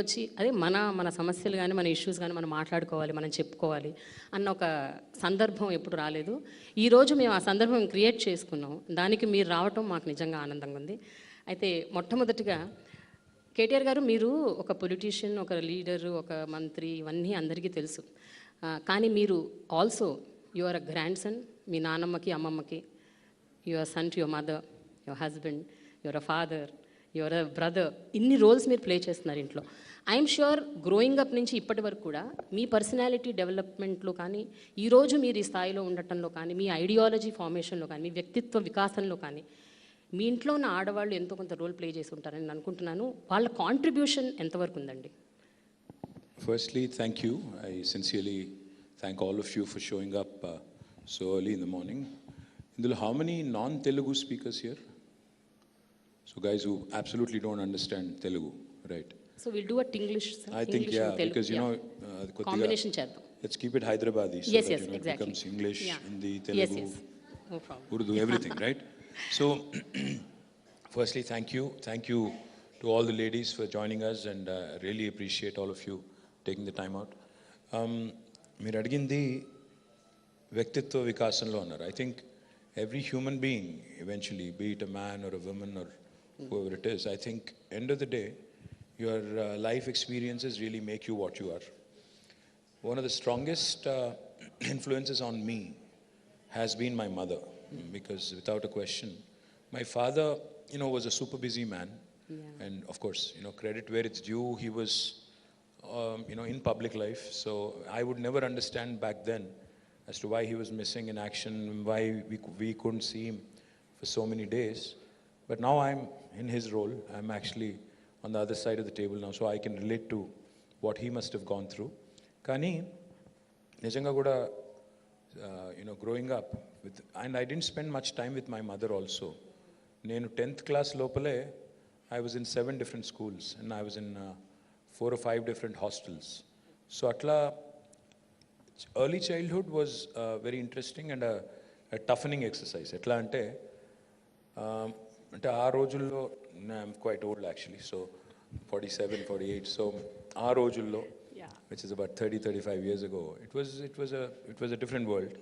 వచ్చి అదే మన సమస్యలు కానీ మన ఇష్యూస్ కానీ మనం మాట్లాడుకోవాలి, మనం చెప్పుకోవాలి అన్న ఒక సందర్భం ఎప్పుడు రాలేదు. ఈరోజు మేము ఆ సందర్భం క్రియేట్ చేసుకున్నాం. దానికి మీరు రావటం మాకు నిజంగా ఆనందంగా ఉంది. అయితే మొట్టమొదటిగా కేటీఆర్ గారు, మీరు ఒక పొలిటీషియన్, ఒక లీడరు, ఒక మంత్రి, ఇవన్నీ అందరికీ తెలుసు. కానీ మీరు also you are a grandson. మీ నాన్నమ్మకి అమ్మమ్మకి your son to your mother, your husband, your uh father, your uh brother. ఇన్ని రోల్స్ మీరు ప్లే చేస్తున్నారు ఇంట్లో. ఐఎమ్ ష్యూర్ గ్రోయింగ్ అప్ నుంచి ఇప్పటి వరకు కూడా మీ పర్సనాలిటీ డెవలప్మెంట్లో కానీ, ఈరోజు మీరు ఈ స్థాయిలో ఉండటంలో కానీ, మీ ఐడియాలజీ ఫార్మేషన్లో కానీ, మీ వ్యక్తిత్వ వికాసంలో కానీ మీ ఇంట్లో ఉన్న ఆడవాళ్ళు ఎంతో కొంత రోల్ ప్లే చేసి ఉంటారని నేను అనుకుంటున్నాను. వాళ్ళ కాంట్రిబ్యూషన్ ఎంతవరకు ఉందండి? Firstly, thank you. I sincerely thank all of you for showing up so early in the morning. Indul, how many non-Telugu speakers here? So guys who absolutely don't understand Telugu, right? So we'll do a Tinglish. I think English yeah, because you know, combination cheddar. Let's keep it Hyderabadi so yes, that yes, you know, exactly. it becomes English, Yeah. Hindi, Telugu, yes. No problem. Urdu, everything, right? So, firstly, thank you to all the ladies for joining us, and really appreciate all of you taking the time out. మీరు అడిగింది వ్యక్తిత్వ వికాసంలో అన్నారు. I think every human being eventually, be it a man or a woman or whoever it is, I think end of the day, your life experiences really make you what you are. One of the strongest influences on me has been my mother, because without a question, my father, you know, was a super busy man. Yeah. And of course, you know, credit where it's due, he was you know, in public life. So I would never understand back then as to why he was missing in action, why we couldn't see him for so many days. But now I'm in his role. I'm actually on the other side of the table now, so I can relate to what he must have gone through. Kani nijanga kuda you know, growing up with, and I didn't spend much time with my mother also. Nenu 10th class lopale I was in 7 different schools, and I was in 4 or 5 different hostels. So atla early childhood was very interesting and a toughening exercise. Etla ante aa rojullo, I'm quite old actually, so 47, 48. So aa rojullo, which is about 30-35 years ago, it was a different world.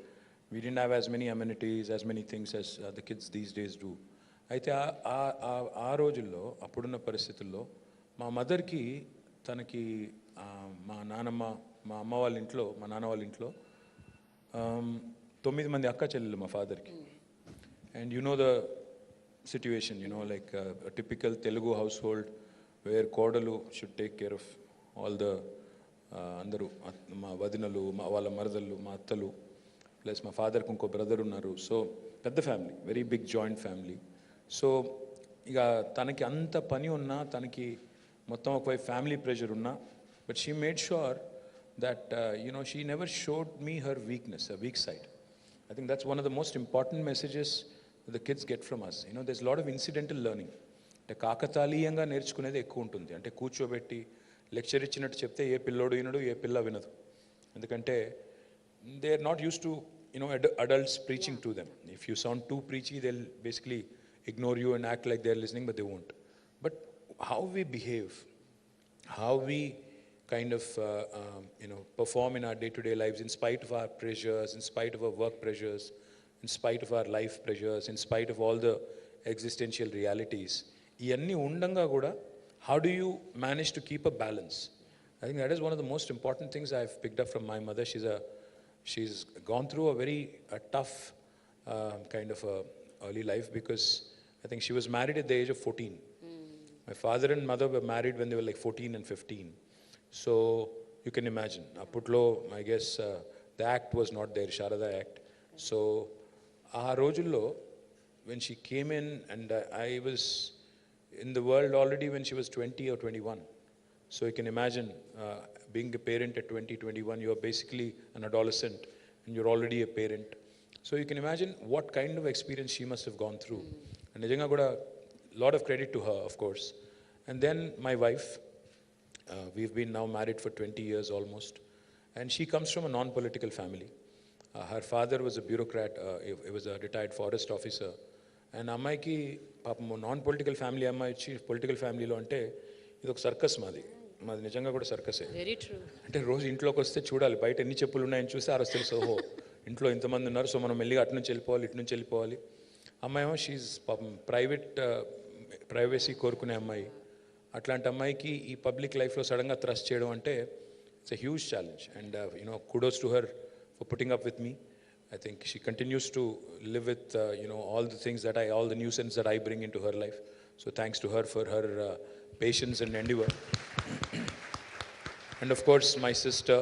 We didn't have as many amenities, as many things as the kids these days do. అయితే ఆ రోజుల్లో, అప్పుడున్న పరిస్థితుల్లో మా మదర్కి, తనకి మా నాన్నమ్మ, మా అమ్మ వాళ్ళ ఇంట్లో, మా నాన్న వాళ్ళ ఇంట్లో 9 మంది అక్క చెల్లెలు మా ఫాదర్కి. And you know the situation, you know, like a typical Telugu household where కోడలు should take care of all the అందరూ, మా వదినలు, మా వాళ్ళ మరదళ్ళు, మా అత్తలు, ప్లస్ మా ఫాదర్కి ఇంకో బ్రదర్ ఉన్నారు. సో పెద్ద family, very big joint family. So ఇక తనకి అంత పని ఉన్నా, తనకి మొత్తం ఒకవైపు ఫ్యామిలీ ప్రెషర్ ఉన్నా, but she made sure that you know, she never showed me her weakness, her weak side. I think that's one of the most important messages that the kids get from us. You know, there's a lot of incidental learning. అంటే కాకతాళీయంగా నేర్చుకునేది ఎక్కువ ఉంటుంది. అంటే కూర్చోబెట్టి lecture ఇచ్చినట్టు చెప్తే ఏ పిల్లోడు వినడు, ఏ పిల్ల వినదు. ఎందుకంటే they are not used to, you know, adults preaching to them. If you sound too preachy, they'll basically ignore you and act like they're listening, but they won't. But how we behave, how we kind of you know, perform in our day-to-day lives, in spite of our pressures, in spite of our work pressures, in spite of our life pressures, in spite of all the existential realities, iyanni undanga kuda how do you manage to keep a balance? I think that is one of the most important things I've picked up from my mother. She's gone through a very tough kind of early life, because I think she was married at the age of 14. My father and mother were married when they were like 14 and 15. So you can imagine, aputlo, I guess the act was not there, Sharada Act. So aa rojullo, when she came in, and I was in the world already when she was 20 or 21. So you can imagine being a parent at 20, 21, you're basically an adolescent and you're already a parent. So you can imagine what kind of experience she must have gone through. And nijanga kuda lot of credit to her, of course. And then my wife, we've been now married for 20 years almost, and she comes from a non-political family. Her father was a bureaucrat, he was a retired forest officer. And అమ్మాయికి పాపం non political family అమ్మాయి వచ్చి political ఫ్యామిలీలో అంటే ఇది ఒక circus మాది. మాది నిజంగా కూడా సర్కసే. Very true. అంటే రోజు ఇంట్లోకి వస్తే చూడాలి బయట ఎన్ని చెప్పులు ఉన్నాయని చూస్తే ఆ రోజు తెలుసు ఓహో ఇంట్లో ఇంతమంది ఉన్నారు, సో మనం మెల్లిగా అటు నుంచి వెళ్ళిపోవాలి ఇటు నుంచి వెళ్ళిపోవాలి. అమ్మాయి ఏమో షీజ్ పాపం ప్రైవసీ కోరుకునే అమ్మాయి. అట్లాంటి అమ్మాయికి ఈ పబ్లిక్ లైఫ్లో సడన్గా థ్రస్ట్ చేయడం అంటే it's a huge challenge. And kudos to her for putting up with me. I think she continues to live with all the things all the nuisance that I bring into her life. So thanks to her for her patience and endeavor. And of course my sister,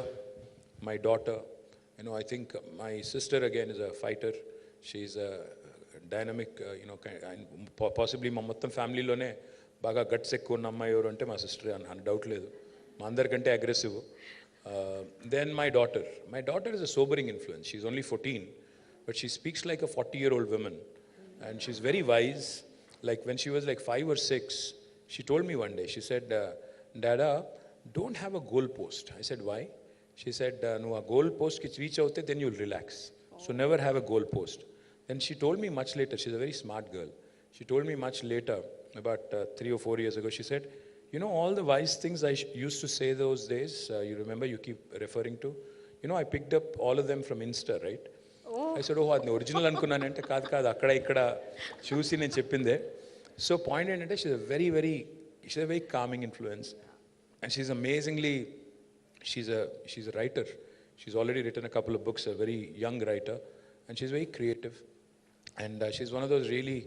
my daughter, I think my sister again is a fighter. She's a dynamic, and possibly మా మొత్తం ఫ్యామిలీలోనే బాగా guts ఎక్కువ ఉన్న అమ్మాయి ఎవరు అంటే మా sister అని డౌట్ లేదు. మా అందరికంటే aggressive. Then my daughter is a sobering influence. She's only 14, but she speaks like a 40-year-old woman, and she's very wise. Like when she was like 5 or 6, she told me one day, she said, Dada, don't have a goal post. I said, why? She said, no, a goal post ki reach avute, then you'll relax. So never have a goal post. Then she told me much later, she's a very smart girl. She told me much later, about 3 or 4 years ago, she said, all the wise things I used to say those days, you remember, you keep referring to, I picked up all of them from Insta, right? I said, oh, అది original అనుకున్నానంటే కాదు అక్కడ ఇక్కడ చూసి నేను చెప్పిందే. So point ఏంటంటే షీ's a very calming influence, and she's amazingly, she's a writer. She's already written a couple of books, a very young writer, and she's very creative, and she's one of those really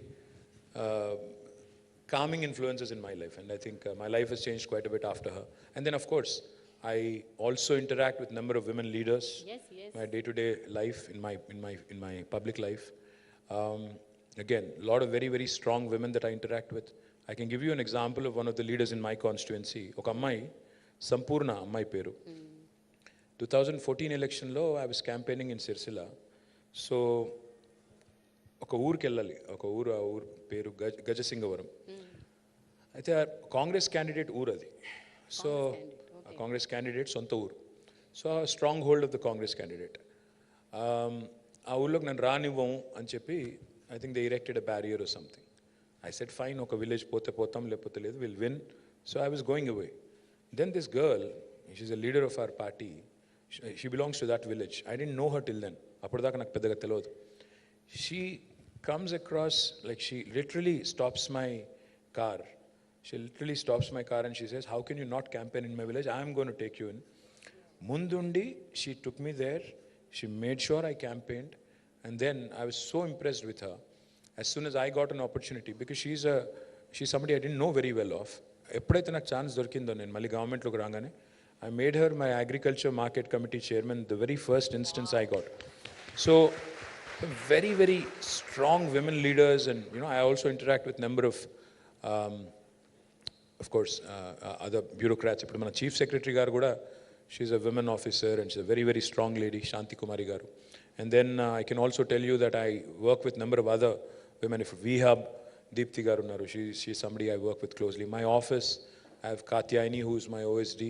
calming influences in my life. And I think my life has changed quite a bit after her. And then of course I also interact with a number of women leaders. Yes. My day-to-day life, in my public life. Again, a lot of very, very strong women that I interact with. I can give you an example of one of the leaders in my constituency. ఒక అమ్మాయి సంపూర్ణ అమ్మాయి పేరు. 2014 ఎలక్షన్లో I was campaigning in Sirsila. So ఒక ఊరికి వెళ్ళాలి, ఆ ఊరు పేరు గజసింగవరం. అయితే కాంగ్రెస్ క్యాండిడేట్ ఊరు అది. సో ఆ కాంగ్రెస్ క్యాండిడేట్ సొంత ఊరు. So strong hold of the Congress candidate. ఆ ఊళ్ళోకి నన్ను రానివ్వము అని చెప్పి I think they erected a barrier or something. I said fine, ఒక విలేజ్ పోతే పోతాం లేకపోతే లేదు, will win. So I was going away. Then this girl, she's a leader of our party, she belongs to that village. I don't know her till then, అప్పటిదాకా నాకు పెద్దగా తెలియదు. She comes across, like she literally stops my car. She literally stops my car and she says, how can you not campaign in my village? I am going to take you in. Mundundi, she took me there. She made sure I campaigned. And then I was so impressed with her. As soon as I got an opportunity, because she's somebody I didn't know very well of. ఎప్పుడైతే నాకు chance దొరికిందో నేను మళ్ళీ గవర్నమెంట్లోకి రాగానే, I made her my agriculture market committee chairman, the very first instance I got. So very, very strong women leaders. And I also interact with number of course other bureaucrats. Ippudu mana chief secretary garu kuda, she's a women officer and she's a very, very strong lady, Shanti Kumari garu. And then I can also tell you that I work with number of other women. If we have Deepthi garu unnaru, she's somebody I work with closely. My office, I have Katyayani, who is my OSD,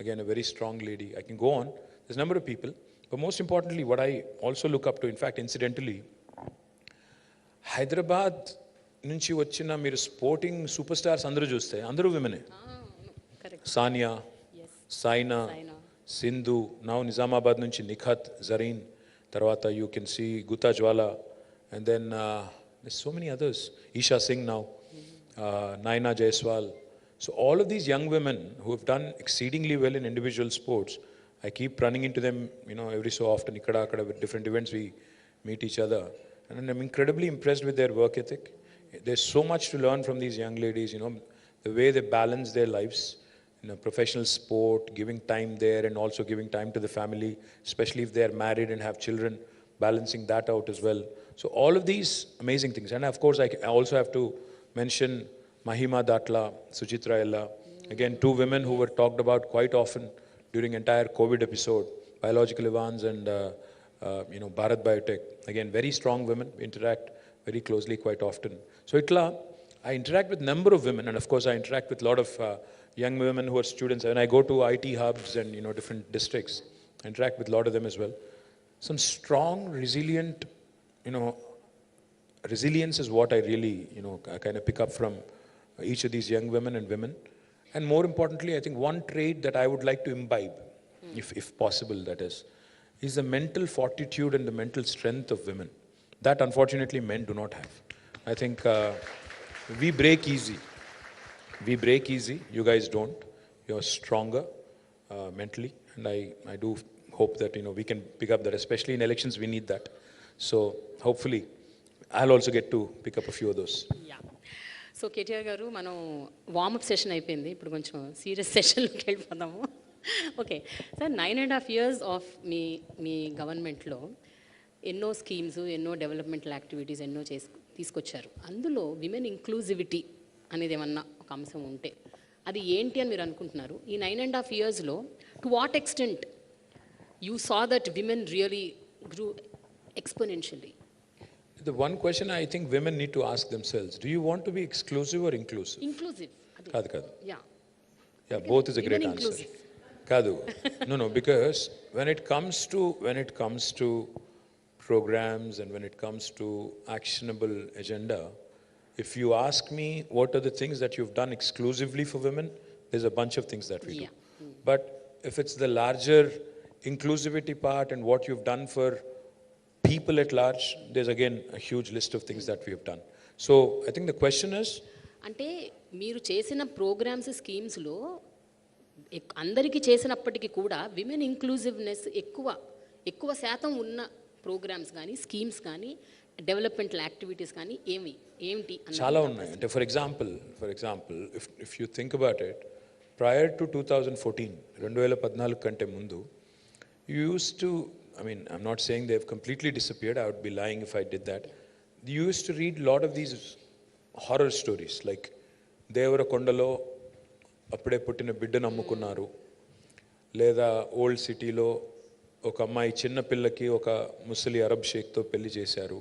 again a very strong lady. I can go on, there's a number of people. But most importantly, what I also look up to, in fact, incidentally, Hyderabad నుంచి వచ్చిన మీరు sporting super stars అందరూ చూస్తే అందరూ విమెనే. Sania, Saina, Sindhu, now Nizamabad నుంచి నిఖత్, జరీన్, తర్వాత you can see Gutta Jwala, and then so many others, Eesha Singh now, Naina Jaiswal. So all of these young women who have done exceedingly well in individual sports, I keep running into them, every so often, ikkada akkada, with different events we meet each other. And I'm incredibly impressed with their work ethic. There's so much to learn from these young ladies, the way they balance their lives in a professional sport, giving time there and also giving time to the family, especially if they're married and have children, balancing that out as well. So all of these amazing things. And of course, I also have to mention Mahima Datla, Suchitra Ella, again, two women who were talked about quite often during entire COVID episode, Biological Evans and Bharat Biotech. Again, very strong women, interact very closely quite often. So I interact with number of women, and of course I interact with a lot of young women who are students. When I go to IT hubs and different districts, I interact with a lot of them as well. Some strong, resilient, resilience is what I really, kind of pick up from each of these young women and women. And more importantly, I think one trait that I would like to imbibe, if possible, that is the mental fortitude and the mental strength of women. That unfortunately men do not have. I think we break easy. We break easy. You guys don't. You're stronger mentally, and I do hope that we can pick up that. Especially in elections, we need that. So hopefully, I'll also get to pick up a few of those. Yeah so KTR గారు మనం warm up session అయిపోయింది, ఇప్పుడు కొంచెం serious సెషన్లోకి వెళ్ళిపోదాము. Okay sir, 9.5 years of మీ గవర్నమెంట్లో ఎన్నో schemes, ఎన్నో developmental activities ఎన్నో తీసుకొచ్చారు. అందులో విమెన్ ఇంక్లూజివిటీ అనేది ఏమన్నా ఒక అంశం ఉంటే అది ఏంటి అని మీరు అనుకుంటున్నారు? ఈ 9.5 yearsలో to what extent you saw that women really grew exponentially? The one question I think women need to ask themselves, do you want to be exclusive or inclusive? Inclusive. Kadu. Yeah. Yeah, both is a great Women answer. inclusive. Kadu. No, because when it comes to programs and when it comes to actionable agenda, if you ask me what are the things that you've done exclusively for women, there's a bunch of things that we do. But if it's the larger inclusivity part and what you've done for people at large, there's again a huge list of things that we have done. So I think the question is, అంటే మీరు చేసిన programmes, స్కీమ్స్లో అందరికీ చేసినప్పటికీ కూడా women inclusiveness ఎక్కువ శాతం ఉన్న programmes కానీ, స్కీమ్స్ కానీ, డెవలప్మెంటల్ యాక్టివిటీస్ కానీ ఏమిటి? చాలా ఉన్నాయి. అంటే for example if you think about it, prior to 2014, 2014 కంటే ముందు, you used to, I mean, I'm not saying they've completely disappeared. I would be lying if I did that. You used to read a lot of these horror stories, like Devara Kondalo అప్పుడే పుట్టిన బిడ్డను అమ్ముకున్నారు, లేదా old సిటీలో ఒక అమ్మాయి చిన్న పిల్లకి ఒక ముసలి అరబ్ షేక్తో పెళ్లి చేశారు.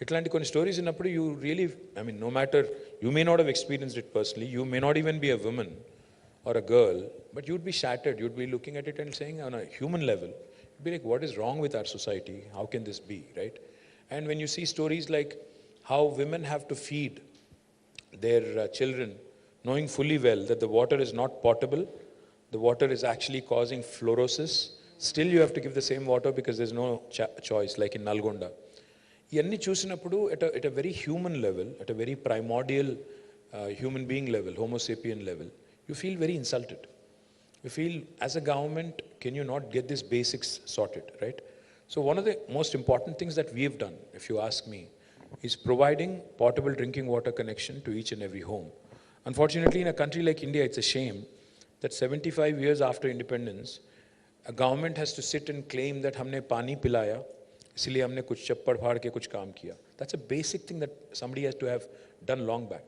ఇట్లాంటి కొన్ని స్టోరీస్ ఉన్నప్పుడు you really, I mean, no matter, you may not have experienced it personally, you may not even be a woman or a girl, but you'd be shattered. You'd be looking at it and saying on a human level, you'd be like, what is wrong with our society? How can this be, right? And when you see stories like how women have to feed their children, knowing fully well that the water is not potable, the water is actually causing fluorosis, still you have to give the same water because there's no choice, like in Nalgonda. ఇవన్నీ చూసినప్పుడు at a very human level, at a very primordial human being level, homo sapien level, you feel very insulted. You feel, as a government, can you not get these basics sorted, right? So one of the most important things that we have done, if you ask me, is providing potable drinking water connection to each and every home. Unfortunately, in a country like India, it's a shame that 75 years after independence, a government has to sit and claim that humne pani pilaya, isliye humne kuch chappad phad ke kuch kaam kiya. That's a basic thing that somebody has to have done long back.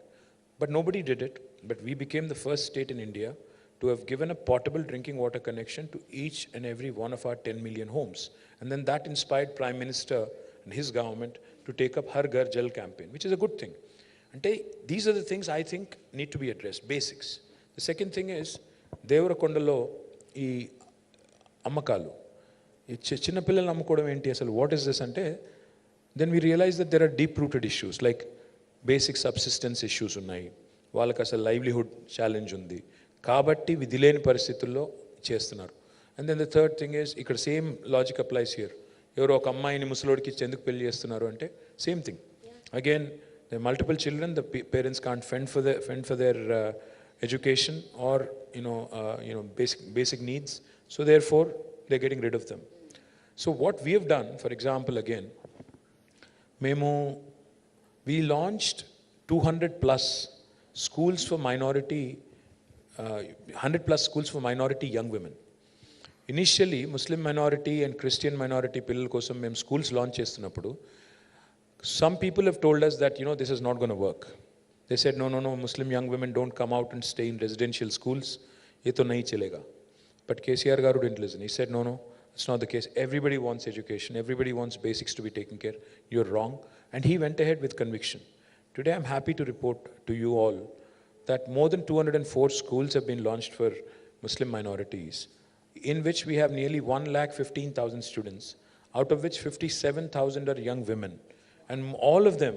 But nobody did it. But we became the first state in India to have given a portable drinking water connection to each and every one of our 10 million homes. And then that inspired Prime Minister and his government to take up Har Ghar Jal campaign, which is a good thing. And these are the things I think need to be addressed, basics. The second thing is, Devara Kondalo, ee ammakalu. Chinna pillal ammukodam enti asalu, what is this ante? Then we realize that there are deep-rooted issues, like basic subsistence issues ఉన్నాయి, వాళ్ళకి అసలు livelihood challenge ఉంది కాబట్టి విధి లేని పరిస్థితుల్లో చేస్తున్నారు. And then the third thing is, ఇక్కడ సేమ్ లాజిక్ అప్లైస్ హియర్. ఎవరో ఒక అమ్మాయిని ముసలోడికి ఇచ్చి ఎందుకు పెళ్లి చేస్తున్నారు అంటే same thing. Again the multiple children, the parents can't fend for their education or basic needs, so therefore they're getting rid of them. So what we have done, for example, again, we launched 200 plus schools for minority, 100 plus schools for minority young women. Initially, Muslim minority and Christian minority pillal kosam mem schools launch chestunappudu, some people have told us that, this is not going to work. They said, no, Muslim young women don't come out and stay in residential schools. Ye to nahi chalega. But KCR garu didn't listen. He said, no, it's not the case. Everybody wants education. Everybody wants basics to be taken care. You're wrong. And he went ahead with conviction. Today, I'm happy to report to you all that more than 204 schools have been launched for Muslim minorities, in which we have nearly 1,15,000 students, out of which 57,000 are young women. And all of them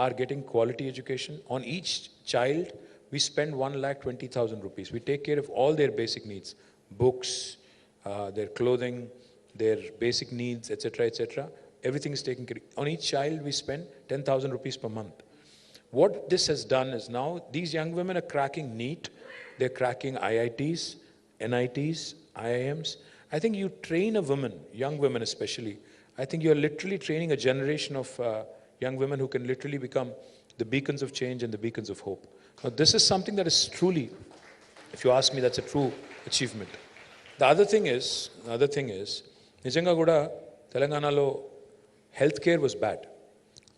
are getting quality education. On each child, we spend 1,20,000 rupees. We take care of all their basic needs, books, their clothing, their basic needs, etc., etc. Everything is taken care of. On each child, we spend 10,000 rupees per month. What this has done is now these young women are cracking NEET, they're cracking IITs, NITs, IIMs. I think you train a woman, young women especially, I think you're literally training a generation of young women who can literally become the beacons of change and the beacons of hope. Now, this is something that is truly, if you ask me, that's a true achievement. The other thing is, నిజంగా కూడా తెలంగాణలో health care was bad.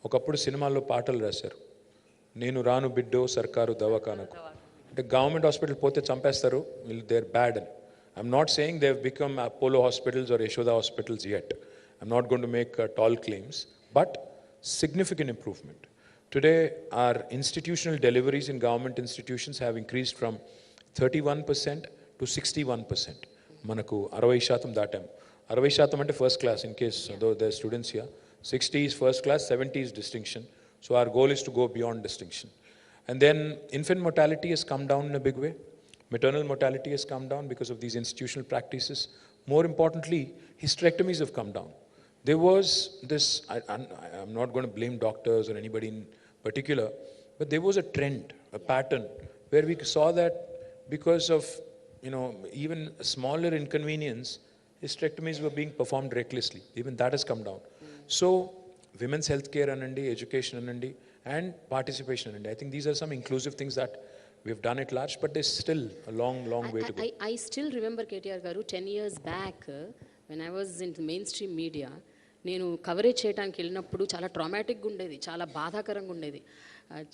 ఒకప్పుడు సినిమాల్లో పాటలు రాశారు, నేను రాను బిడ్డో సర్కారు దవాఖానకు, అంటే గవర్నమెంట్ హాస్పిటల్ పోతే చంపేస్తారు, దే ఆర్ బ్యాడ్ అని. I'm not saying they have become Apollo hospitals or Yashoda hospitals yet. I'm not going to make tall claims, but significant improvement. Today, our institutional deliveries in government institutions have increased from 31% to 61%. Manaku 60% datam. 60% ante first class, in case though there are students here. 60 is first class, 70 is distinction. So our goal is to go beyond distinction. And then infant mortality has come down in a big way. Maternal mortality has come down because of these institutional practices. More importantly, hysterectomies have come down. There was this, I'm not going to blame doctors or anybody in particular, but there was a trend, a pattern, where we saw that because of, even a smaller inconvenience, hysterectomies were being performed recklessly. Even that has come down. So, women's healthcare anandi, education anandi, and participation anandi. I think these are some inclusive things that we've done at large, but there's still a long, long way to go. I still remember, KTR garu, 10 years back, when I was in the mainstream media, నేను coverage చేయడానికి వెళ్ళినప్పుడు చాలా ట్రామాటిక్గా ఉండేది, చాలా బాధాకరంగా ఉండేది.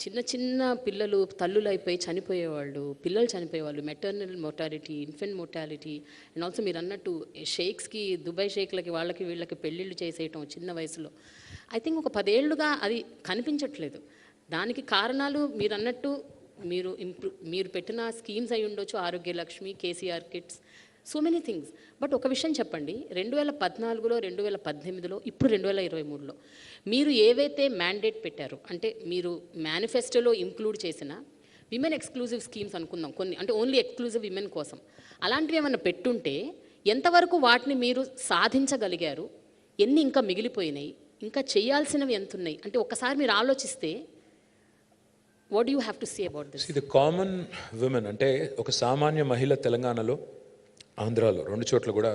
చిన్న చిన్న పిల్లలు తల్లులు అయిపోయి చనిపోయేవాళ్ళు, పిల్లలు చనిపోయేవాళ్ళు, maternal mortality, infant mortality, and also మీరు అన్నట్టు షేక్స్కి, దుబాయ్ షేక్లకి వాళ్ళకి వీళ్ళకి పెళ్ళిళ్ళు చేసేయటం చిన్న వయసులో. ఐ థింక్ ఒక 10 ఏళ్ళుగా అది కనిపించట్లేదు. దానికి కారణాలు మీరు అన్నట్టు మీరు పెట్టిన స్కీమ్స్ అయి ఉండొచ్చు, Arogya Lakshmi, KCR kits, so many things. But ఒక విషయం చెప్పండి, 2014లో, 2018లో, ఇప్పుడు 2023లో మీరు ఏవైతే మ్యాండేట్ పెట్టారో, అంటే మీరు మేనిఫెస్టోలో ఇంక్లూడ్ చేసిన విమెన్ ఎక్స్క్లూజివ్ స్కీమ్స్ అనుకుందాం కొన్ని, అంటే ఓన్లీ ఎక్స్క్లూజివ్ విమెన్ కోసం, అలాంటివి ఏమైనా పెట్టుంటే ఎంతవరకు వాటిని మీరు సాధించగలిగారు, ఎన్ని ఇంకా మిగిలిపోయినాయి, ఇంకా చేయాల్సినవి ఎంత ఉన్నాయి, అంటే ఒక్కసారి మీరు ఆలోచిస్తే what you have to say about this? The common women అంటే ఒక సామాన్య మహిళ తెలంగాణలో, ఆంధ్రాలో, రెండు చోట్ల కూడా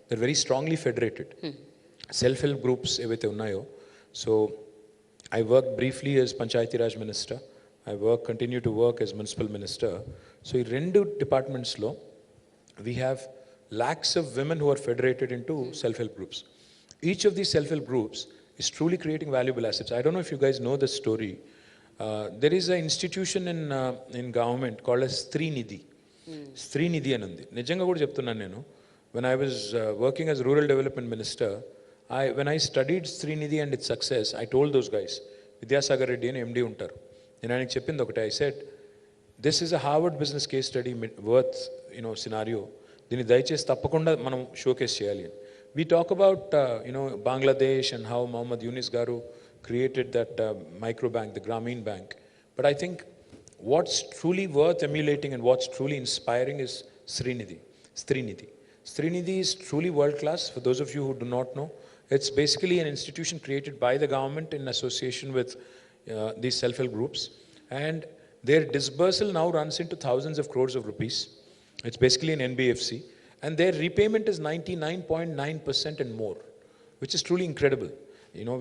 they are very strongly federated. Self help groups ఏవైతే ఉన్నాయో, so I work briefly as Panchayati Raj minister, I continue to work as municipal minister. So ఈ రెండు డిపార్ట్మెంట్స్లో we have lakhs of women who are federated into self-help groups. Each of these self-help groups is truly creating valuable assets. I don't know if you guys know this story. There is an institution in government called as Srinidhi. Srinidhi anundi. Nijanga kuda cheptunnanu nenu. When I was working as rural development minister, when I studied Srinidhi and its success, I told those guys, Vidyasagar Reddy and MD untaru. Nenu ayaniki cheppindi okate. I said, this is a Harvard business case study worth, scenario. దీన్ని దయచేసి తప్పకుండా మనం showcase చేయాలి. We talk about Bangladesh and how Muhammad Yunus garu created that micro bank, the Grameen Bank. But I think what's truly worth emulating and what's truly inspiring is Srinidhi. Srinidhi is truly world class. For those of you who do not know, it's basically an institution created by the government in association with these self-help groups, and their disbursal now runs into thousands of crores of rupees. It's basically an NBFC, and their repayment is 99.9% and more, which is truly incredible.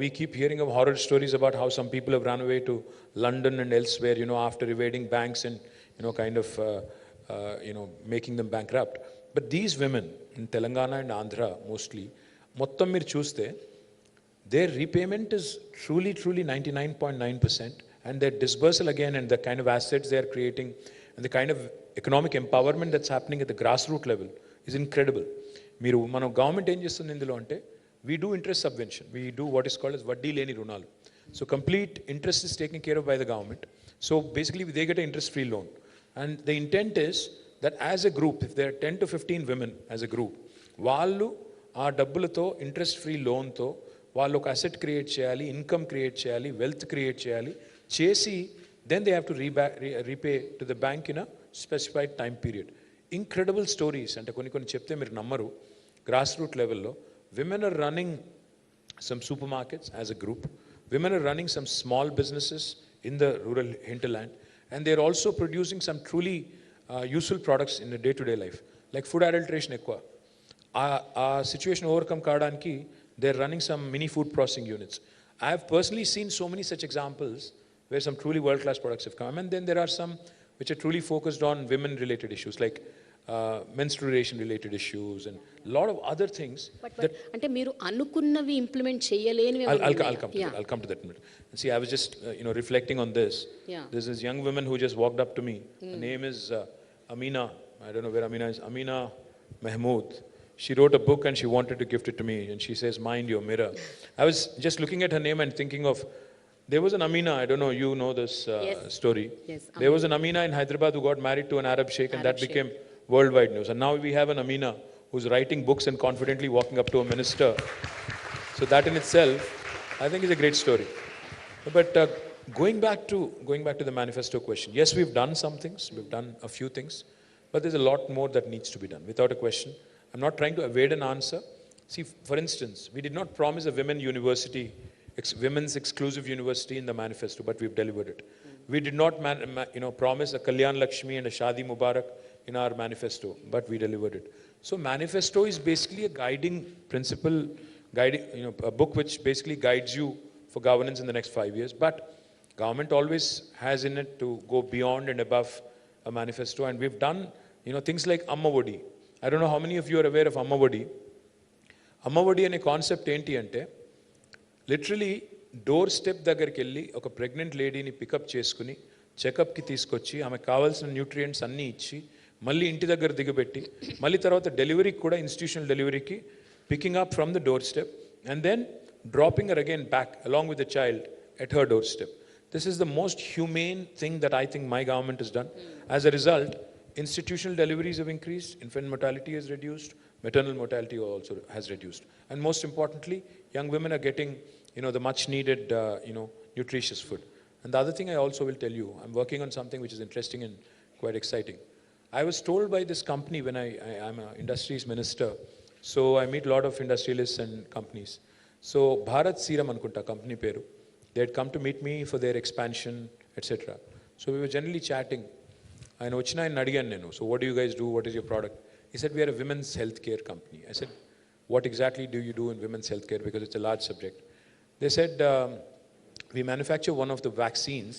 We keep hearing of horror stories about how some people have run away to London and elsewhere, after evading banks and, kind of, making them bankrupt. But these women in Telangana and Andhra mostly, mottam meer chuste, their repayment is truly 99.9%, and their disbursal again and the kind of assets they are creating and the kind of economic empowerment that's happening at the grassroots level is incredible. Mano government em chestundi indulo ante, we do interest subvention, we do what is called as vaddi leni runalu. So complete interest is taken care of by the government. So basically they get an interest free loan, and the intent is that as a group, if there are 10 to 15 women as a group, వాళ్ళు ఆ డబ్బులతో interest free లోన్తో వాళ్ళు ఒక asset create చేయాలి, income create చేయాలి, wealth create చేయాలి, చేసి then they have to repay to the bank in a specified time period. Incredible stories. And koni chepte meer nammaru, grassroots level lo, women are running some supermarkets as a group. Women are running some small businesses in the rural hinterland. And they're also producing some truly useful products in the day-to-day life. Like food adulteration ekwa. Our situation overcome kadanki, they're running some mini food processing units. I have personally seen so many such examples where some truly world-class products have come. And then there are some which are truly focused on women-related issues, like menstruation-related issues and a lot of other things. But అంటే మీరు అనుకున్నవి implement చేయలేనివి I'll come to that in a minute. See, I was just reflecting on this. Yeah. There's this young woman who just walked up to me. Her name is Amina. I don't know where Amina is. Amina Mahmood. She wrote a book and she wanted to gift it to me. And she says, "Mind your mirror." I was just looking at her name and thinking of, there was an Amina, I don't know, you know this story. Yes, There was an Amina in Hyderabad who got married to an Arab sheikh, and Arab that became worldwide news. And now we have an Amina who's writing books and confidently walking up to a minister. So that in itself, I think is a great story. But going back to the manifesto question, yes, we've done some things, we've done a few things, but there's a lot more that needs to be done, without a question. I'm not trying to evade an answer. See, for instance, we did not promise a women's exclusive university in the manifesto, but we've delivered it. We did not promise a Kalyan Lakshmi and a Shadi Mubarak in our manifesto, but we delivered it. So manifesto is basically a guiding principle, a book which basically guides you for governance in the next 5 years. But government always has in it to go beyond and above a manifesto, and we've done things like Amma Vodi. I don't know how many of you are aware of Amma Vodi. Amma Vodi ane concept enti ante, literally door step దగ్గరికి వెళ్ళి ఒక pregnant లేడీని pickup చేసుకుని చెకప్కి తీసుకొచ్చి ఆమెకు కావాల్సిన nutrients అన్నీ ఇచ్చి మళ్ళీ ఇంటి దగ్గర దిగబెట్టి మళ్ళీ తర్వాత డెలివరీకి కూడా ఇన్స్టిట్యూషనల్ డెలివరీకి picking up from the door step and then dropping her again back along with the child at her door step. This is the most humane thing that I think my government has done. As a result, institutional deliveries have increased, infant mortality has reduced, maternal mortality also has reduced. And most importantly, young women are getting the much needed, nutritious food. And the other thing I also will tell you, I'm working on something which is interesting and quite exciting. I was told by this company when I'm an industries minister, so I meet a lot of industrialists and companies. So Bharat Serum Ankunta company peru, they had come to meet me for their expansion, etc. So we were generally chatting. I know China and Nadigan nenu. So what do you guys do? What is your product? He said, we are a women's healthcare company. I said, what exactly do you do in women's healthcare? Because it's a large subject. They said, we manufacture one of the vaccines,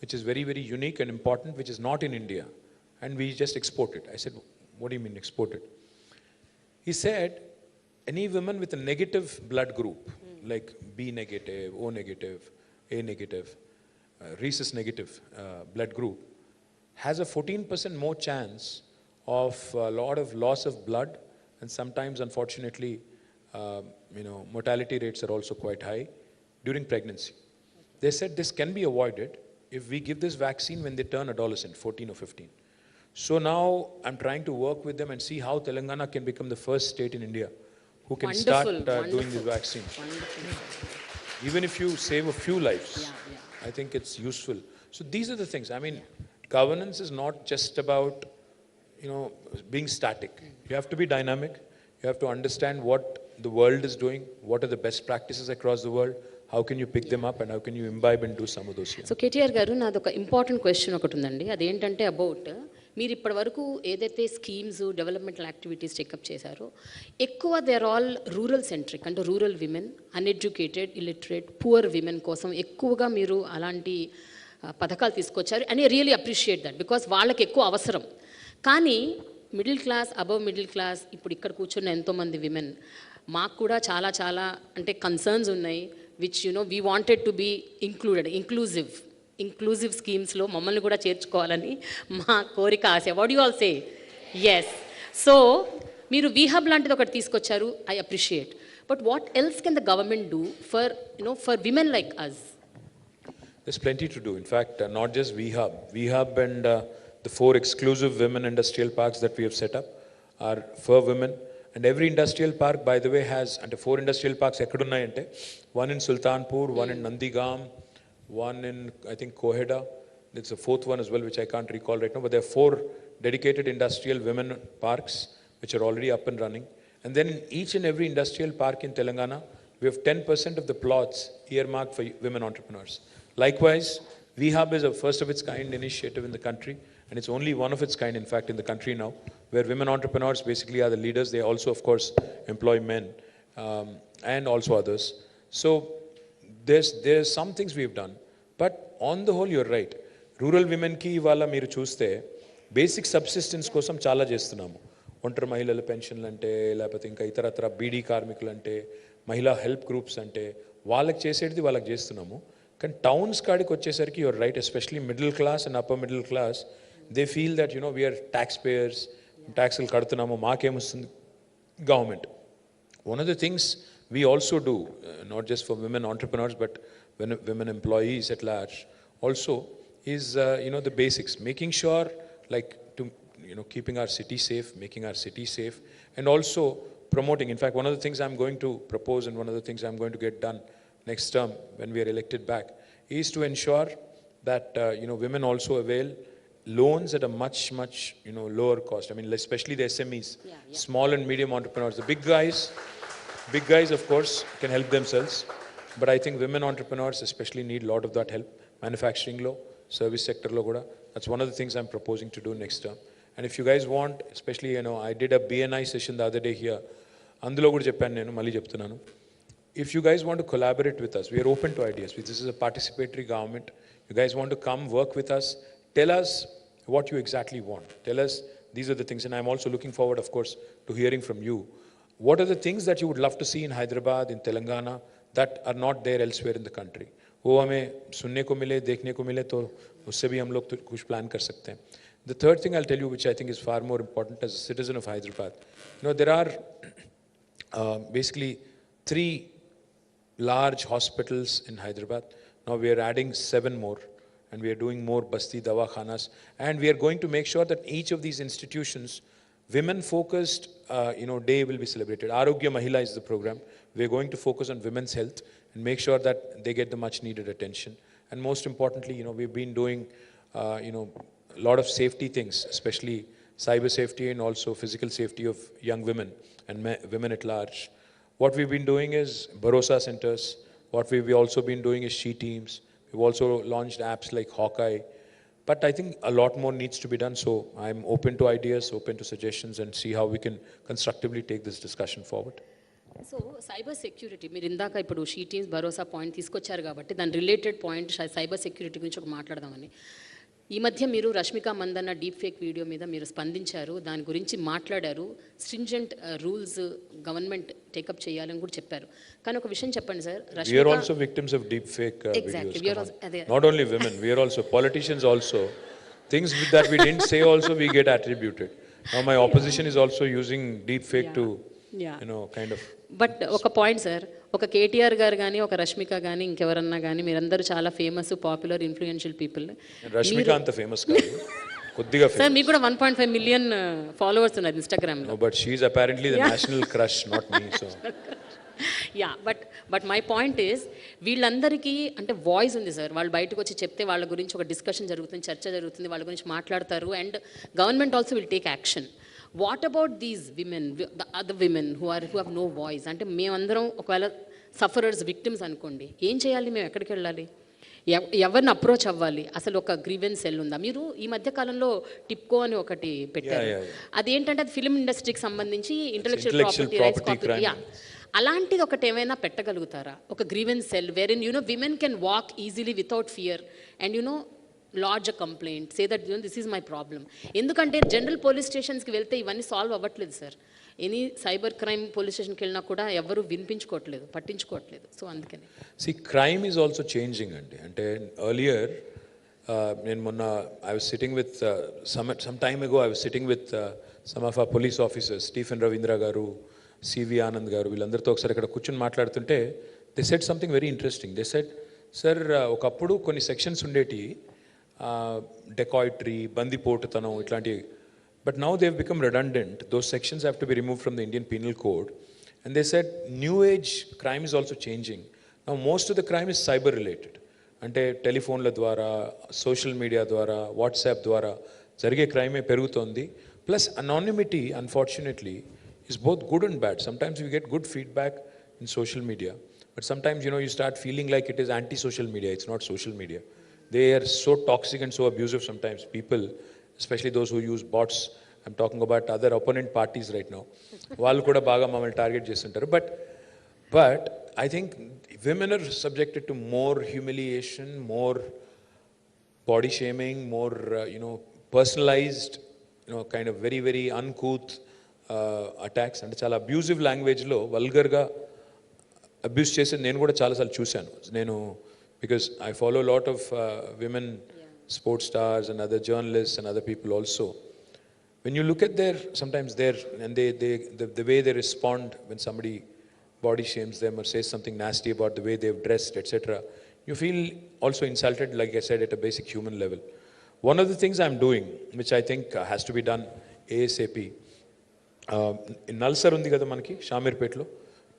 which is very, very unique and important, which is not in India. And we just export it. I said, what do you mean export it? He said, any woman with a negative blood group, like B negative, O negative, A negative, rhesus negative blood group, has a 14% more chance of a lot of loss of blood, and sometimes, unfortunately, mortality rates are also quite high during pregnancy. They said this can be avoided if we give this vaccine when they turn adolescent, 14 or 15. So now I'm trying to work with them and see how Telangana can become the first state in India who can start doing this vaccine. Even if you save a few lives, I think it's useful. So these are the things. I mean, governance is not just about, being static. You have to be dynamic. You have to understand what the world is doing, what are the best practices across the world, how can you pick them up, and how can you imbibe and do some of those here. So KTR garu, నాది ఒక important question ఒకటి ఉందండి. అదేంటంటే about మీరు ఇప్పటి వరకు ఏదైతే schemes developmental activities checkup చేశారో ఎక్కువ they are all rural centric, అంటే rural women, uneducated, illiterate, poor women కోసం ఎక్కువగా మీరు అలాంటి పథకాలు తీసుకొచ్చారు. And I really appreciate that, because వాళ్ళకి ఎక్కువ అవసరం. కానీ middle class, above middle class, ఇప్పుడు ఇక్కడ కూర్చున్న ఎంతోమంది విమెన్, మాకు కూడా చాలా చాలా అంటే కన్సర్న్స్ ఉన్నాయి, which we wanted to be inclusive స్కీమ్స్లో మమ్మల్ని కూడా చేర్చుకోవాలని మా కోరిక, ఆశ. What you all say? Yes. So మీరు వీహబ్ లాంటిది ఒకటి తీసుకొచ్చారు, I appreciate. But what else can the government do for women like us? There's plenty to do. In fact, not just VHub and the 4 exclusive women industrial parks that we have set up are for women. And every industrial park, by the way, has, and 4 industrial parks ekkadunnayante, one in Sultanpur, one in Nandigam, one in, I think, Koheda, there's a fourth one as well, which I can't recall right now, but there are 4 dedicated industrial women parks, which are already up and running. And then in each and every industrial park in Telangana, we have 10% of the plots earmarked for women entrepreneurs. Likewise, VHub is a first of its kind initiative in the country, and it's only one of its kind, in fact, in the country now, where women entrepreneurs basically are the leaders. They also, of course, employ men and also others. So there's some things we've done, but on the whole, you're right. Rural women ki ivala మీరు చూస్తే basic subsistence కోసం చాలా చేస్తున్నాము. ఒంటరి మహిళల పెన్షన్లు అంటే, లేకపోతే ఇంకా ఇతరత్ర బీడీ కార్మికులు అంటే, మహిళా హెల్ప్ గ్రూప్స్ అంటే, వాళ్ళకి చేసేది వాళ్ళకి చేస్తున్నాము. కానీ టౌన్స్ కాడికి వచ్చేసరికి your right, especially middle class and upper middle class, they feel that we are tax payers, ట్యాక్స్లు కడుతున్నాము, మాకేమొస్తుంది government. One of the things we also do, not just for women entrepreneurs, but women employees at large, also is the basics, making sure like to keeping our city safe, making our city safe, and also promoting. In fact, one of the things I'm going to propose, and one of the things I'm going to get done next term when we are elected back, is to ensure that women also avail loans at a much lower cost. I mean, especially the SMEs, small and medium entrepreneurs. The big guys of course can help themselves, but I think women entrepreneurs especially need a lot of that help. Manufacturing lo, service sector lo kuda, that's one of the things I'm proposing to do next term. And if you guys want, especially I did a BNI session the other day here, అందులో కూడా చెప్పాను, నేను మళ్ళీ చెప్తున్నాను, if you guys want to collaborate with us, we are open to ideas. This is a participatory government. You guys want to come work with us, tell us what you exactly want. Tell us these are the things, and I'm also looking forward, of course, to hearing from you. What are the things that you would love to see in Hyderabad, in Telangana, that are not there elsewhere in the country? वो हमें सुनने को मिले, देखने को मिले, तो उससे भी हम लोग तो कुछ प्लान कर सकते हैं. The third thing I'll tell you, which I think is far more important as a citizen of Hyderabad, there are basically 3 large hospitals in Hyderabad. Now we are adding 7 more, and we are doing more Basti Dawakhanas, and we are going to make sure that each of these institutions, women-focused, day will be celebrated. Arogya Mahila is the program. We are going to focus on women's health and make sure that they get the much-needed attention. And most importantly, we've been doing, a lot of safety things, especially cyber safety and also physical safety of young women and women at large. What we've been doing is Bharosa centers. What we've also been doing is she teams. We've also launched apps like Hawkeye. But I think a lot more needs to be done. So I'm open to ideas, open to suggestions, and see how we can constructively take this discussion forward. So cyber security, మీరు ఇందాక ఇప్పుడు she teams Bharosa point తీసుకొచ్చారు కాబట్టి దాని related point cyber security గురించి ఒక మాట్లాడదామని. ఈ మధ్య మీరు Rashmika Mandanna deep fake video మీద మీరు స్పందించారు, దాని గురించి మాట్లాడారు, స్ట్రింజెంట్ రూల్స్ గవర్నమెంట్ టేకప్ చేయాలని కూడా చెప్పారు. కానీ ఒక విషయం చెప్పండి sir, we are also victims of deep fake videos. Not only women, we are also politicians also. Things that we didn't say also we get attributed. Now my opposition is also using deep fake to kind of. But ఒక point sir, ఒక కేటీఆర్ గారు కానీ, ఒక రష్మిక కానీ, ఇంకెవరన్నా కానీ, మీరందరూ చాలా famous, popular, influential people. Rashmika అంత ఫేమస్ కాదు, కొద్దిగా సార్ మీకు కూడా 1.5 మిలియన్ ఫాలోవర్స్ ఉన్నారు ఇన్స్టాగ్రామ్ లో. But she is apparently the national crush, not me. So but my point is, వీళ్ళందరికీ అంటే వాయిస్ ఉంది సార్. వాళ్ళు బయటకు వచ్చి చెప్తే వాళ్ళ గురించి ఒక డిస్కషన్ జరుగుతుంది, చర్చ జరుగుతుంది, వాళ్ళ గురించి మాట్లాడతారు, and government also will take action. What about these women, the other women who have no voice? అంటే మేమందరం ఒకవేళ సఫరర్స్, విక్టిమ్స్ అనుకోండి, ఏం చేయాలి? మేము ఎక్కడికి వెళ్ళాలి? ఎవరిని అప్రోచ్ అవ్వాలి? అసలు ఒక గ్రీవెన్స్ సెల్ ఉందా? మీరు ఈ మధ్య కాలంలో టిప్కో అని ఒకటి పెట్టారు, అదేంటంటే అది ఫిల్మ్ ఇండస్ట్రీకి సంబంధించి ఇంటెలెక్చువల్ ప్రాపర్టీ రైట్స్, అలాంటిది ఒకటి ఏమైనా పెట్టగలుగుతారా? ఒక grievance cell where in women can walk easily without fear and lodge a complaint, say that this is my problem. ఎందుకంటే జనరల్ పోలీస్ స్టేషన్స్కి వెళ్తే ఇవన్నీ సాల్వ్ అవ్వట్లేదు sir. Any cyber crime police స్టేషన్కి వెళ్ళినా కూడా ఎవరు వినిపించుకోవట్లేదు, పట్టించుకోవట్లేదు. సో అందుకని క్రైమ్ ఈజ్ ఆల్సో చేంజింగ్ అండి. అంటే ఎర్లియర్ నేను మొన్న I was sitting with some time ago I was sitting with some of our police officers, Stephen Ravindra గారు, సివి ఆనంద్ గారు, వీళ్ళందరితో ఒకసారి ఇక్కడ కూర్చొని మాట్లాడుతుంటే they said something very interesting. They said, sir ఒకప్పుడు కొన్ని సెక్షన్స్ ఉండేటి, డెకాయిటరీ, బందిపోటుతనం, ఇట్లాంటివి, but now they've become redundant. Those sections have to be removed from the Indian Penal Code. And they said new age crime is also changing. Now most of the crime is cyber related. అంటే టెలిఫోన్ల ద్వారా, social media ద్వారా, WhatsApp ద్వారా జరిగే క్రైమే పెరుగుతోంది. Plus anonymity unfortunately is both good and bad. Sometimes you get good feedback in social media, but sometimes you start feeling like it is anti-social media. It's not social media. They are so toxic and so abusive sometimes. People, especially those who use bots, I'm talking about other opponent parties right now, వాళ్ళు కూడా బాగా మమ్మల్ని target చేస్తుంటారు. But I think women are subjected to more humiliation, more body shaming, more personalized, kind of very very uncouth attacks. అంటే చాలా abusive లాంగ్వేజ్లో వల్గర్గా abuse చేసేది నేను కూడా చాలాసార్లు చూశాను. నేను because I follow lot of women sports stars and other journalists and other people also. When you look at sometimes and the way they respond when somebody body shames them or says something nasty about the way they've dressed, etc., you feel also insulted, like I said, at a basic human level. One of the things I'm doing, which I think has to be done ASAP, in Nalsar undi kada manaki Shamirpetlo,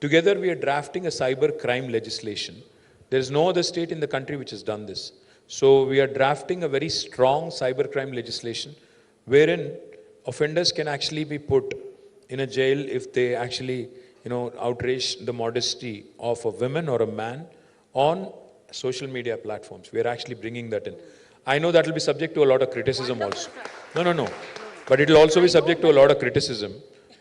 together we are drafting a cyber crime legislation. There is no other state in the country which has done this. So we are drafting a very strong cybercrime legislation wherein offenders can actually be put in a jail if they actually, outrage the modesty of a woman or a man on social media platforms. We are actually bringing that in. I know that will be subject to a lot of criticism also. No. But it will also be subject to a lot of criticism.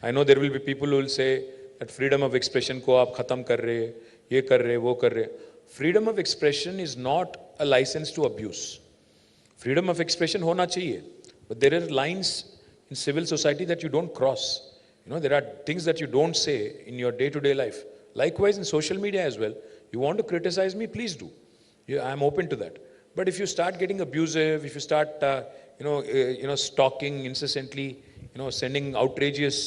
I know there will be people who will say that freedom of expression ko aap khatam kar rahe, ye kar rahe, wo kar rahe. Freedom of expression is not a license to abuse. Freedom of expression hona chahiye, but there are lines in civil society that you don't cross. There are things that you don't say in your day-to-day life. Likewise in social media as well. You want to criticize me, please do. I'm open to that. But if you start getting abusive, if you start stalking incessantly, sending outrageous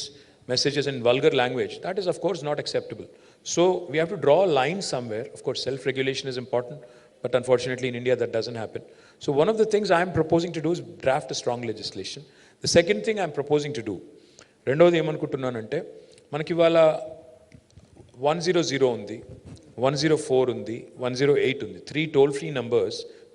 messages in vulgar language, that is of course not acceptable. So we have to draw a line somewhere. Of course, self-regulation is important, but unfortunately in India that doesn't happen. So one of the things I'm proposing to do is draft a strong legislation. The second thing I'm proposing to do, రెండవది ఏమనుకుంటున్నానంటే, మనకి ఇవాళ 100 ఉంది, 104 ఉంది, 108 ఉంది, 3 toll-free numbers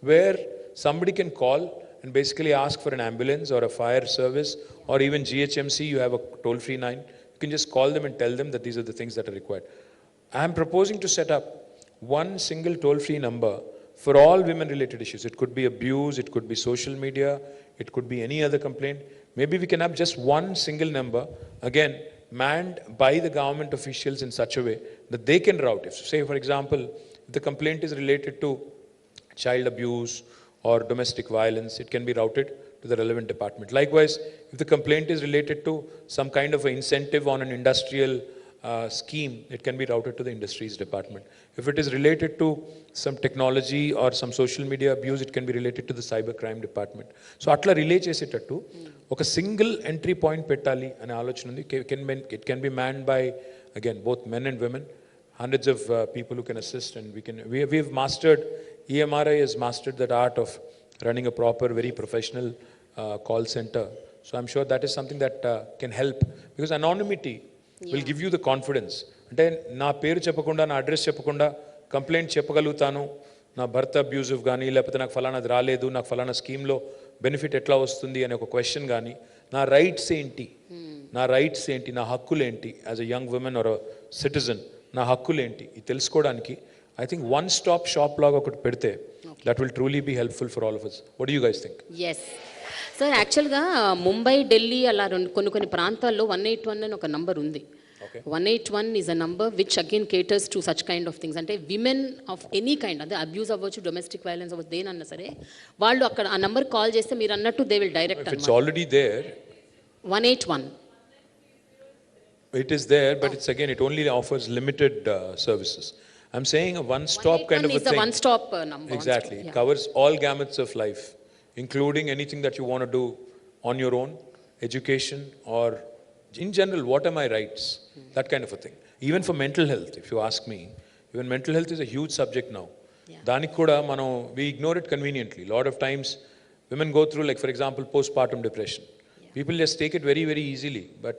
where somebody can call and basically ask for an ambulance or a fire service, or even GHMC, you have a toll-free line. You can just call them and tell them that these are the things that are required. I am proposing to set up one single toll-free number for all women-related issues. It could be abuse, it could be social media, it could be any other complaint. Maybe we can have just one single number, again, manned by the government officials in such a way that they can route. If, say, for example, if the complaint is related to child abuse or domestic violence, it can be routed to the relevant department. Likewise, if the complaint is related to some kind of an incentive on an industrial scheme, it can be routed to the industries department. If it is related to some technology or some social media abuse, it can be related to the cyber crime department. So atla relay chesetattu oka single entry point pettali ane alochana undi. It can be manned by, again, both men and women, hundreds of people who can assist, and we have mastered, EMRI has mastered that art of running a proper, very professional call center. So I'm sure that is something that can help, because anonymity will give you the confidence. అంటే నా పేరు చెప్పకుండా, నా address చెప్పకుండా complaint చెప్పగలుగుతాను, నా భర్త abusive కానీ, లేకపోతే నాకు ఫలానాది రాలేదు, నాకు ఫలానా స్కీమ్లో బెనిఫిట్ ఎట్లా వస్తుంది అనే ఒక క్వశ్చన్ కానీ, నా రైట్స్ ఏంటి, నా హక్కులేంటి, as a young woman or a citizen నా హక్కులేంటి, ఇది తెలుసుకోవడానికి I think one stop shop లాగా ఒకటి పెడితే that will truly be helpful for all of us. What do you guys think? Yes sir, యాక్చువల్గా ముంబై, ఢిల్లీ అలా కొన్ని ప్రాంతాల్లో 181 అని ఒక నంబర్ ఉంది. 181 is a number which again caters to such kind of things. అంటే విమెన్ ఆఫ్ ఎనీ కైండ్, అదే abuse అవ్వచ్చు, డొమెస్టిక్ వైలెన్స్ అవ్వచ్చు, దేనన్నా సరే వాళ్ళు అక్కడ ఆ నంబర్ కాల్ చేస్తే మీరు అన్నట్టు they will direct. It's already there 181. It is there, but it's again, it only offers limited services. I'm saying a one-stop kind of a thing. Is a one-stop number. Exactly. It covers all gamuts of life, including anything that you want to do on your own, education, or in general, what are my rights? That kind of a thing. Even for mental health, if you ask me, even mental health is a huge subject now. Danik kuda we ignore it conveniently. A lot of times, women go through, like for example, postpartum depression. People just take it very, very easily, but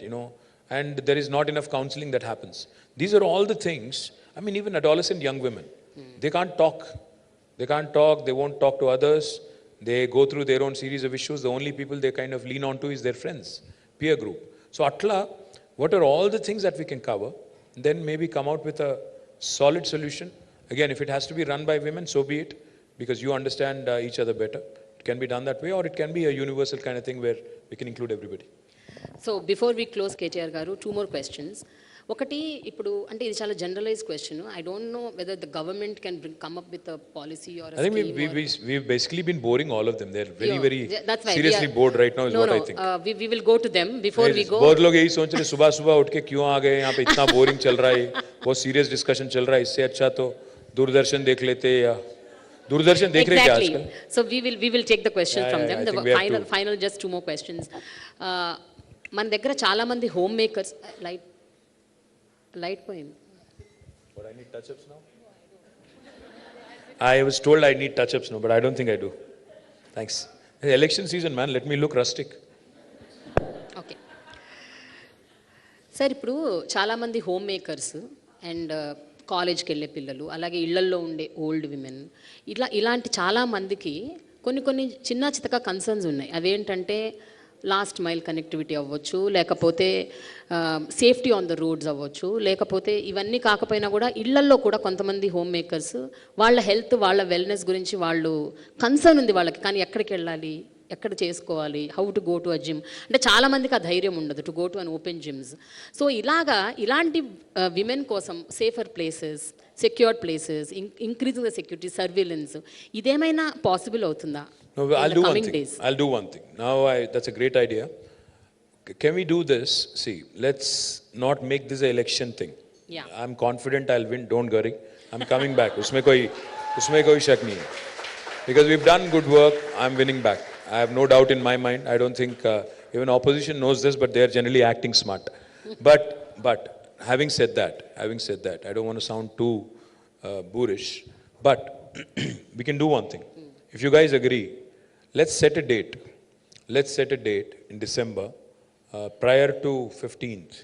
and there is not enough counseling that happens. These are all the things. I mean, even adolescent young women, they can't talk. They can't talk, they won't talk to others. They go through their own series of issues. The only people they kind of lean on to is their friends, peer group. So atla, what are all the things that we can cover? Then maybe come out with a solid solution. Again, if it has to be run by women, so be it, because you understand each other better. It can be done that way, or it can be a universal kind of thing where we can include everybody. So before we close KTR garu 2 more questions. ఒకటి ఇప్పుడు అంటే ఇది చాలా generalize question. I don't know whether the government can come up with a policy or I think we've basically been boring all of them. They're very seriously bored right now is what I think. We will go to them before we go. बहुत लोग यही सोच रहे सुबह सुबह उठ के क्यों आ गए यहाँ पे, इतना बोरिंग चल रहा है, बहुत सीरियस डिस्कशन चल रहा है, इससे अच्छा तो दूरदर्शन देख लेते या दूरदर्शन देख रहे क्या आजकल. So we will take the question from them. I The think we have final just 2 more questions. మన దగ్గర చాలా మంది హోమ్ మేకర్స్ లైట్ పోయింది. But I need touch-ups now? I was told I need touch-ups now, but I don't think I do. Thanks. It's election season, man. Let me look rustic. Okay sir, ఇప్పుడు చాలామంది home makers and కాలేజ్కి వెళ్ళే పిల్లలు, అలాగే ఇళ్లల్లో ఉండే old women, ఇలాంటి చాలామందికి కొన్ని చిన్న చితక కన్సర్న్స్ ఉన్నాయి. అవేంటంటే లాస్ట్ మైల్ కనెక్టివిటీ అవ్వచ్చు, లేకపోతే సేఫ్టీ ఆన్ ద రోడ్స్ అవ్వచ్చు, లేకపోతే ఇవన్నీ కాకపోయినా కూడా ఇళ్లల్లో కూడా కొంతమంది హోమ్ మేకర్స్ వాళ్ళ హెల్త్, వాళ్ళ వెల్నెస్ గురించి వాళ్ళు కన్సర్న్ ఉంది వాళ్ళకి, కానీ ఎక్కడికి వెళ్ళాలి, ఎక్కడ చేసుకోవాలి, how to go to a gym, అంటే చాలామందికి ఆ ధైర్యం ఉండదు to go to an open gyms. So ఇలాంటి విమెన్ కోసం safer places, secured places, increasing the security, surveillance, ఇదేమైనా పాసిబుల్ అవుతుందా? No, I'll do one thing. I'll do one thing. Now, that's a great idea. Can we do this? See, let's not make this an election thing. Yeah. I'm confident I'll win. Don't worry. I'm coming back. उसमें कोई शक नहीं है. Because we've done good work, I'm winning back. I have no doubt in my mind. I don't think even opposition knows this, but they are generally acting smart. But having said that, I don't want to sound too boorish. But we can do one thing. If you guys agree, let's set a date. Let's set a date in December, prior to 15th.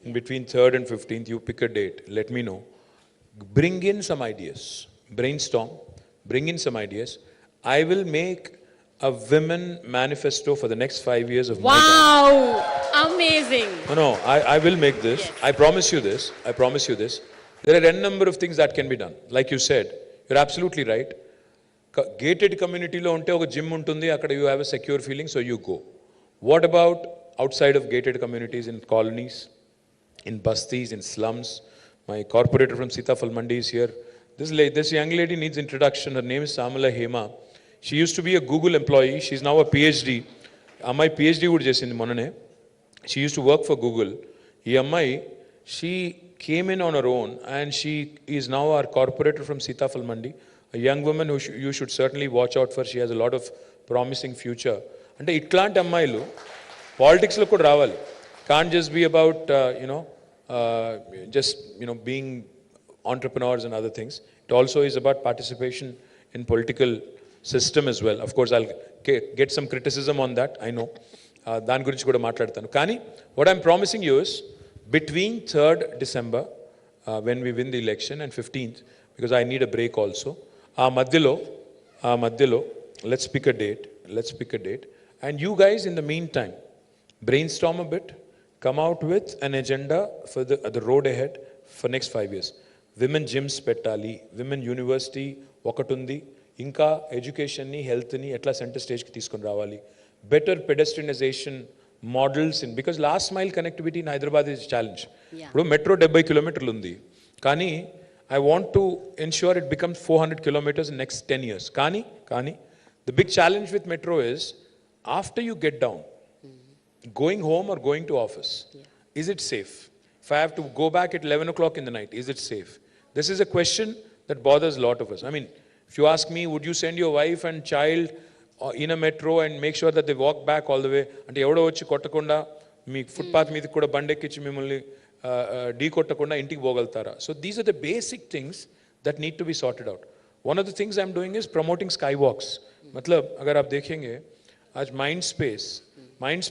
In between 3rd and 15th, you pick a date. Let me know. Bring in some ideas. Brainstorm. Bring in some ideas. I will make a women manifesto for the next 5 years of my life. Wow! Amazing! No, I will make this. Yes. I promise you this. There are n number of things that can be done. Like you said, you're absolutely right. Gated community lo unte oka gym untundi, akkada you have a secure feeling, so you go. What about outside of gated communities, in colonies, in bastis, in slums? My corporator from Sitafal Mandi is here. This young lady needs introduction. Her name is Samala Hema. She used to be a Google employee. She's now a PhD. Ammai PhD would chesindi monane. She used to work for Google. Ee ammai, she came in on her own, and she is now our corporator from Sitafal Mandi. A young woman who you should certainly watch out for. She has a lot of promising future. Ante itlanti ammayilu politics lo kuda ravali. Can't just be about being entrepreneurs and other things. It also is about participation in political system as well. Of course, I'll get some criticism on that. I know. దాని గురించి కూడా మాట్లాడతాను. కానీ what I'm promising you is between 3rd December, when we win the election, and 15th, because I need a break also. ఆ మధ్యలో let's pick a date, and you guys in the meantime brainstorm a bit, come out with an agenda for the road ahead for next 5 years. Women gyms పెట్టాలి, women university ఒకటి ఉంది, ఇంకా education ని, health ని ఎట్లా centre stage కి తీసుకొని రావాలి, better pedestrianization models in, because last mile connectivity in Hyderabad is challenge. ఇప్పుడు మెట్రో 70 కిలోమీటర్లు ఉంది, కానీ I want to ensure it becomes 400 kilometers in next 10 years. Kani, the big challenge with metro is, after you get down, going home or going to office, is it safe? If I have to go back at 11 o'clock in the night, is it safe? This is a question that bothers a lot of us. I mean, if you ask me, would you send your wife and child in a metro and make sure that they walk back all the way? Ante evado vachi kottakonda మీ footpath మీదకి కూడా బండెక్కించి మిమ్మల్ని ఢీ కొట్టకుండా ఇంటికి పోగలుగుతారా? So these are the basic things that need to be sorted out. One of the things I'm doing is promoting sky walks. मतलब अगर आप देखेंगे आज माइंड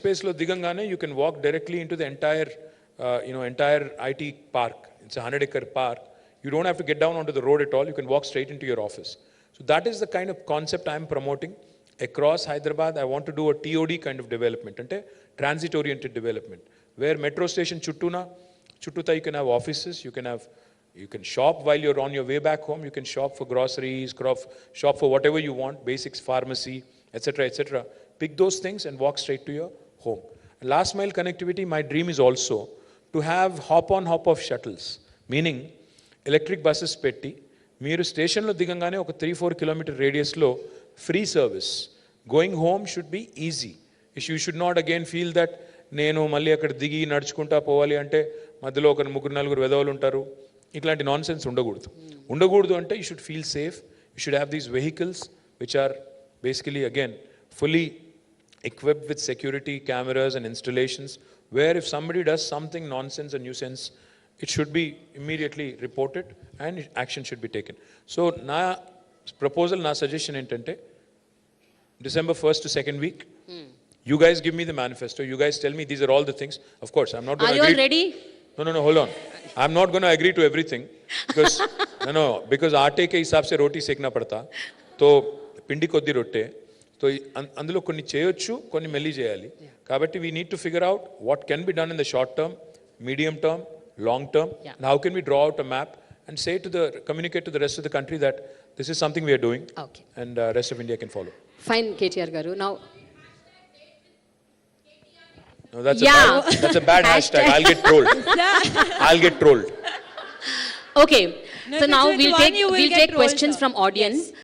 स्पेस लो दिगंगाने you can walk directly into the entire IT park. It's a 100-acre park. You don't have to get down onto the road at all. You can walk straight into your office. So that is the kind of concept I'm promoting across Hyderabad. I want to do a TOD kind of development, ante transit oriented development, where metro station chuttuta you can have offices, you can shop while you're on your way back home, you can shop for groceries, shop for whatever you want, basics, pharmacy, etc. Pick those things and walk straight to your home. Last mile connectivity, my dream is also to have hop on hop off shuttles, meaning electric buses petti మీరు స్టేషన్లో దిగంగానే ఒక 3-4 kilometer రేడియస్లో free service. Going home should be easy. You should not again feel that నేను మళ్ళీ అక్కడ దిగి నడుచుకుంటా పోవాలి అంటే మధ్యలో ఒక 3-4 వెధవలు ఉంటారు. ఇట్లాంటి నాన్ సెన్స్ ఉండకూడదు అంటే you should feel safe. You should have these vehicles which are basically again fully equipped with security cameras and installations, where if somebody does something nonsense or nuisance, it should be immediately reported and action should be taken. So na proposal, na suggestion entante, December 1st to 2nd week, you guys give me the manifesto, you guys tell me these are all the things. Of course I'm not going to agree. Are you all ready? No, hold on. I'm not going to agree to everything because because aate ke hisab se roti sekna padta. To పిండి కొద్ది రొట్టె, so అందులో కొన్ని చేయొచ్చు, కొన్ని మెల్లి చేయాలి. కాబట్టి we need to figure out what can be done in the short term, medium term, long term, and how can we draw out a map and say to the communicate to the rest of the country that this is something we're doing and rest of India can follow. Fine KTR garu. Now No, that's a bad hashtag. I'll get trolled. Okay. No, So if now it's with we'll one, take you will get questions rolled, from audience.